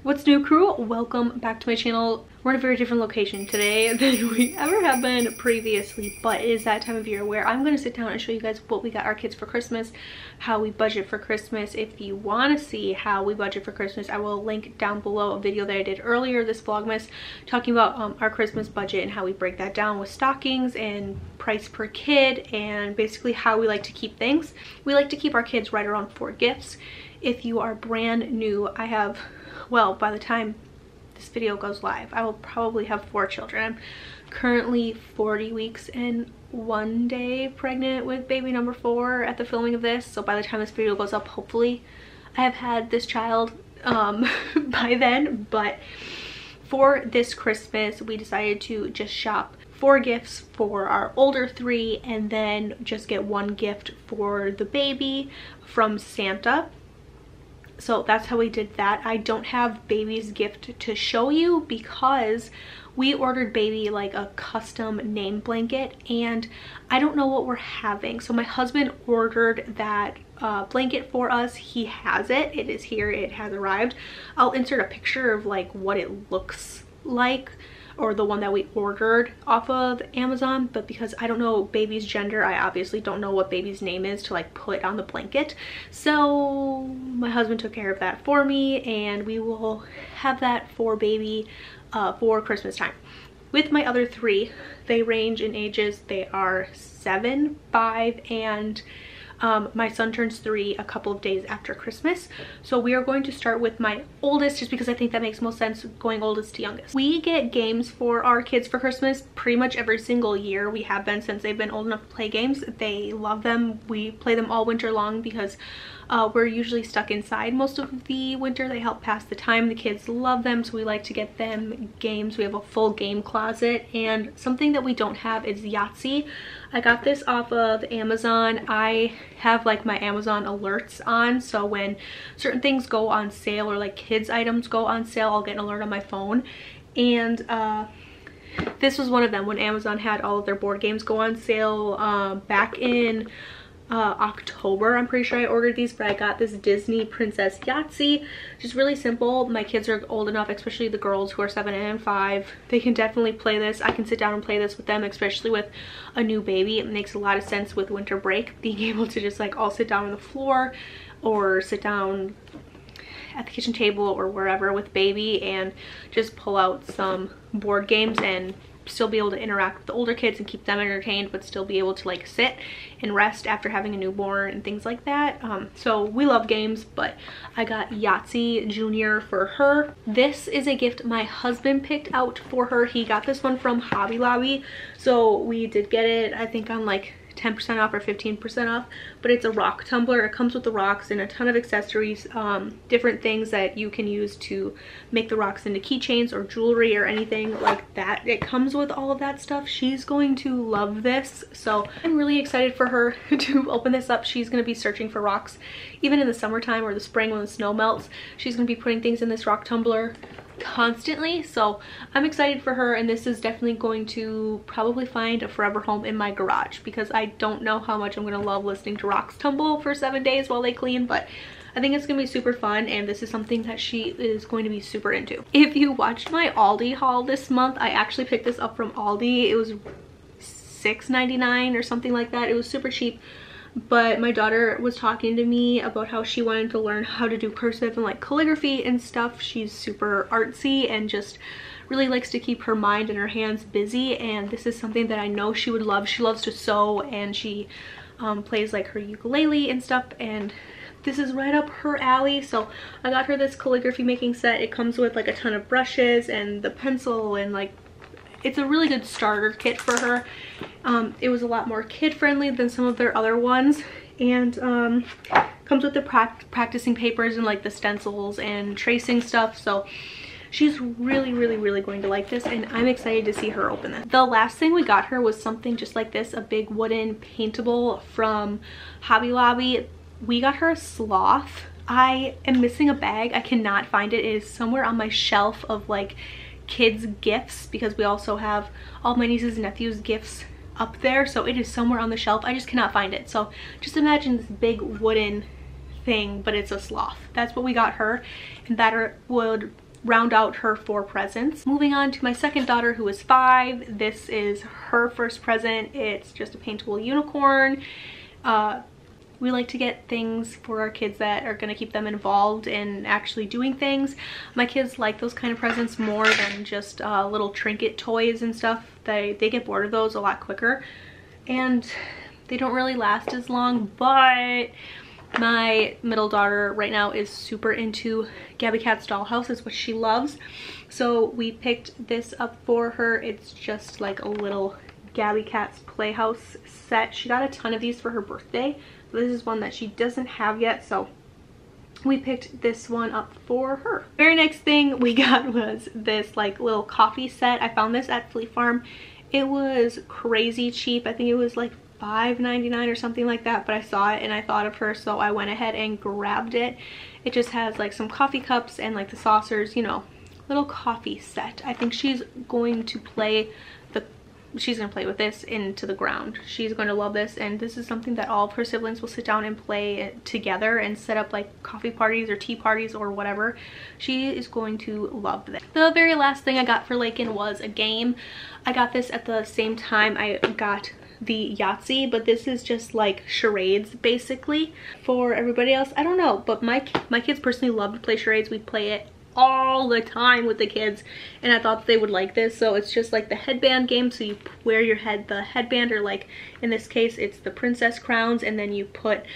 What's new, crew? Welcome back to my channel. We're in a very different location today than we ever have been previously, but it is that time of year where I'm going to sit down and show you guys what we got our kids for Christmas, how we budget for Christmas. If you want to see how we budget for Christmas, I will link down below a video that I did earlier this Vlogmas talking about our Christmas budget and how we break that down with stockings and price per kid and basically how we like to keep things. We like to keep our kids right around 4 gifts. If you are brand new, I have, well, by the time this video goes live, I will probably have 4 children. I'm currently 40 weeks and 1 day pregnant with baby number 4 at the filming of this. So by the time this video goes up, hopefully I have had this child by then. But for this Christmas, we decided to just shop 4 gifts for our older 3 and then just get 1 gift for the baby from Santa. So that's how we did that. I don't have baby's gift to show you because we ordered baby like a custom name blanket and I don't know what we're having. So my husband ordered that blanket for us. He has it. It is here. It has arrived. I'll insert a picture of like what it looks like, or the one that we ordered off of Amazon, but because I don't know baby's gender, I obviously don't know what baby's name is to like put on the blanket. So my husband took care of that for me and we will have that for baby for Christmas time. With my other 3, they range in ages. They are 7, 5, and my son turns 3 a couple of days after Christmas. So we are going to start with my oldest just because I think that makes most sense, going oldest to youngest. We get games for our kids for Christmas pretty much every single year. We have been since they've been old enough to play games. They love them. We play them all winter long because we're usually stuck inside most of the winter. They help pass the time. The kids love them, so we like to get them games. We have a full game closet, and something that we don't have is Yahtzee. I got this off of Amazon. I have like my Amazon alerts on, so when certain things go on sale or like kids items go on sale, I'll get an alert on my phone. And this was one of them when Amazon had all of their board games go on sale back in October. I'm pretty sure I ordered these, but I got this Disney Princess Yahtzee. Just really simple. My kids are old enough, especially the girls who are 7 and 5. They can definitely play this. I can sit down and play this with them, especially with a new baby. It makes a lot of sense with winter break, being able to just like all sit down on the floor or sit down at the kitchen table or wherever with baby and just pull out some board games and still be able to interact with the older kids and keep them entertained, but still be able to like sit and rest after having a newborn and things like that. So we love games, but I got Yahtzee Junior for her. This is a gift my husband picked out for her. He got this one from Hobby Lobby, so we did get it I think on like 10% off or 15% off, but it's a rock tumbler. It comes with the rocks and a ton of accessories, different things that you can use to make the rocks into keychains or jewelry or anything like that. It comes with all of that stuff. She's going to love this, so I'm really excited for her to open this up. She's going to be searching for rocks even in the summertime or the spring when the snow melts. She's going to be putting things in this rock tumbler constantly, so I'm excited for her, and this is definitely going to probably find a forever home in my garage because I don't know how much I'm gonna love listening to rocks tumble for 7 days while they clean, but I think it's gonna be super fun, and this is something that she is going to be super into. If you watched my Aldi haul this month, I actually picked this up from Aldi. It was $6.99 or something like that. It was super cheap. But my daughter was talking to me about how she wanted to learn how to do cursive and like calligraphy and stuff. She's super artsy and just really likes to keep her mind and her hands busy, and this is something that I know she would love. She loves to sew and she plays like her ukulele and stuff, and this is right up her alley. So I got her this calligraphy making set. It comes with like a ton of brushes and the pencil, and like it's a really good starter kit for her. It was a lot more kid-friendly than some of their other ones, and comes with the practicing papers and like the stencils and tracing stuff. So she's really going to like this, and I'm excited to see her open this. The last thing we got her was something just like this, a big wooden paintable from Hobby Lobby. We got her a sloth. I am missing a bag. I cannot find it. It is somewhere on my shelf of like kids gifts because we also have all my nieces and nephews gifts up there, so it is somewhere on the shelf. I just cannot find it. So just imagine this big wooden thing, but it's a sloth. That's what we got her, and that would round out her 4 presents. Moving on to my second daughter, who is 5. This is her first present. It's just a paintable unicorn. We like to get things for our kids that are going to keep them involved in actually doing things. My kids like those kind of presents more than just little trinket toys and stuff. They get bored of those a lot quicker, and they don't really last as long. But my middle daughter right now is super into Gabby Cat's Dollhouse. Is what she loves. So we picked this up for her. It's just like a little Gabby Cat's Playhouse set. She got a ton of these for her birthday. This is one that she doesn't have yet, so we picked this one up for her. Very next thing we got was this like little coffee set. I found this at Fleet Farm. It was crazy cheap. I think it was like $5.99 or something like that, but I saw it and I thought of her, so I went ahead and grabbed it. It just has like some coffee cups and like the saucers, you know, little coffee set. I think she's going to play with this into the ground. She's going to love this, and this is something that all of her siblings will sit down and play together and set up like coffee parties or tea parties or whatever. She is going to love this. The very last thing I got for Lakin was a game. I got this at the same time I got the Yahtzee, but this is just like charades basically. For everybody else, I don't know, but my kids personally love to play charades. We play it all the time with the kids, and I thought they would like this. So it's just like the headband game, so you wear the headband, or like in this case it's the princess crowns, and then you put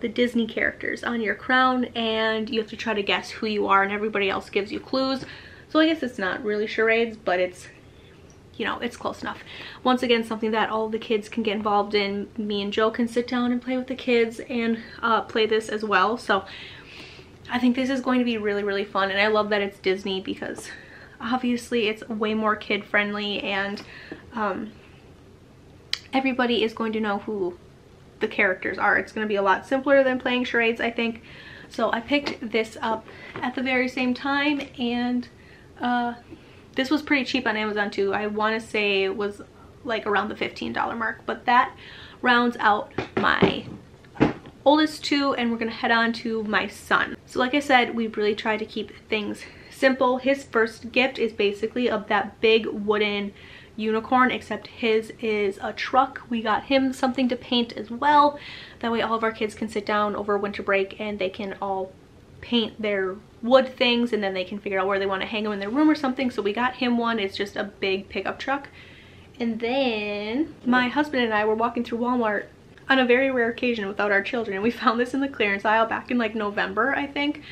the Disney characters on your crown, and you have to try to guess who you are, and everybody else gives you clues. So I guess it's not really charades, but it's, you know, it's close enough. Once again, something that all the kids can get involved in. Me and Joe can sit down and play with the kids and play this as well. So I think this is going to be really, really fun, and I love that it's Disney because obviously it's way more kid friendly, and everybody is going to know who the characters are. It's going to be a lot simpler than playing charades, I think. So I picked this up at the very same time, and this was pretty cheap on Amazon too. I want to say it was like around the $15 mark, but that rounds out my oldest 2, and we're gonna head on to my son. So like I said, we really try to keep things simple. His first gift is basically of that big wooden unicorn, except his is a truck. We got him something to paint as well. That way all of our kids can sit down over winter break and they can all paint their wood things, and then they can figure out where they want to hang them in their room or something. So we got him one. It's just a big pickup truck. And then my husband and I were walking through Walmart on a very rare occasion without our children, and we found this in the clearance aisle back in like November, I think.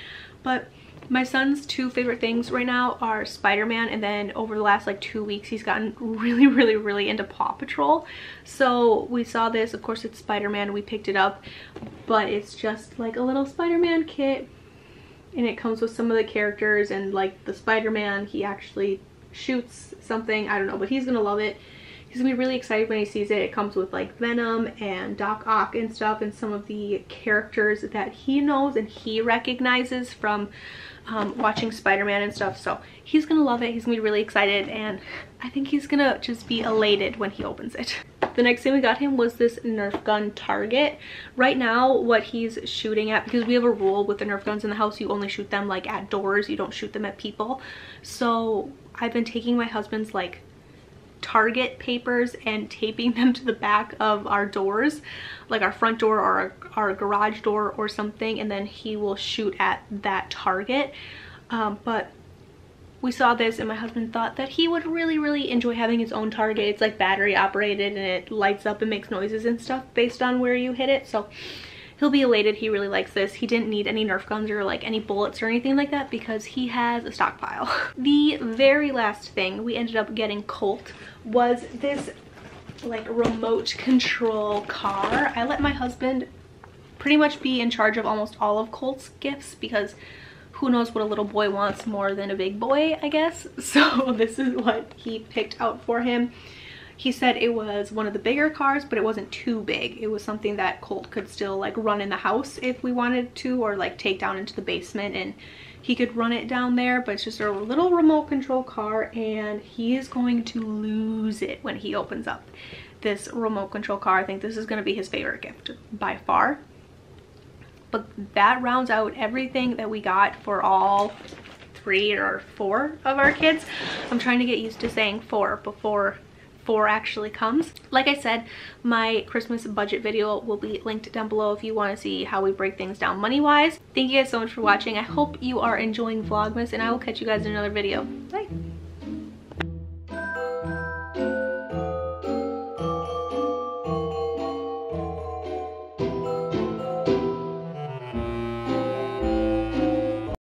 But my son's 2 favorite things right now are Spider-Man, and then over the last like 2 weeks he's gotten really into Paw Patrol. So we saw this, of course it's Spider-Man, we picked it up, but it's just like a little Spider-Man kit, and it comes with some of the characters, and like the Spider-Man, he actually shoots something, I don't know, but he's gonna love it. He's gonna be really excited when he sees it. It comes with like Venom and Doc Ock and stuff, and some of the characters that he knows and he recognizes from watching Spider-Man and stuff. So he's gonna love it. He's gonna be really excited, and I think he's gonna just be elated when he opens it. The next thing we got him was this Nerf gun target. Right now what he's shooting at, because we have a rule with the Nerf guns in the house, you only shoot them like at doors, you don't shoot them at people. So I've been taking my husband's like Target papers and taping them to the back of our doors, like our front door or our garage door or something, and then he will shoot at that target. But we saw this and my husband thought that he would really enjoy having his own target. It's like battery operated and it lights up and makes noises and stuff based on where you hit it. So he'll be elated. He really likes this. He didn't need any Nerf guns or like any bullets or anything like that because he has a stockpile. The very last thing we ended up getting Colt was this like remote control car. I let my husband pretty much be in charge of almost all of Colt's gifts because who knows what a little boy wants more than a big boy, I guess. So this is what he picked out for him. He said it was one of the bigger cars, but it wasn't too big. It was something that Colt could still like run in the house if we wanted to, or like take down into the basement and he could run it down there. But it's just a little remote control car, and he is going to lose it when he opens up this remote control car. I think this is going to be his favorite gift by far. But that rounds out everything that we got for all 3 or 4 of our kids. I'm trying to get used to saying 4 before 4 actually comes. Like I said, my Christmas budget video will be linked down below if you want to see how we break things down money wise. Thank you guys so much for watching. I hope you are enjoying Vlogmas, and I will catch you guys in another video. Bye.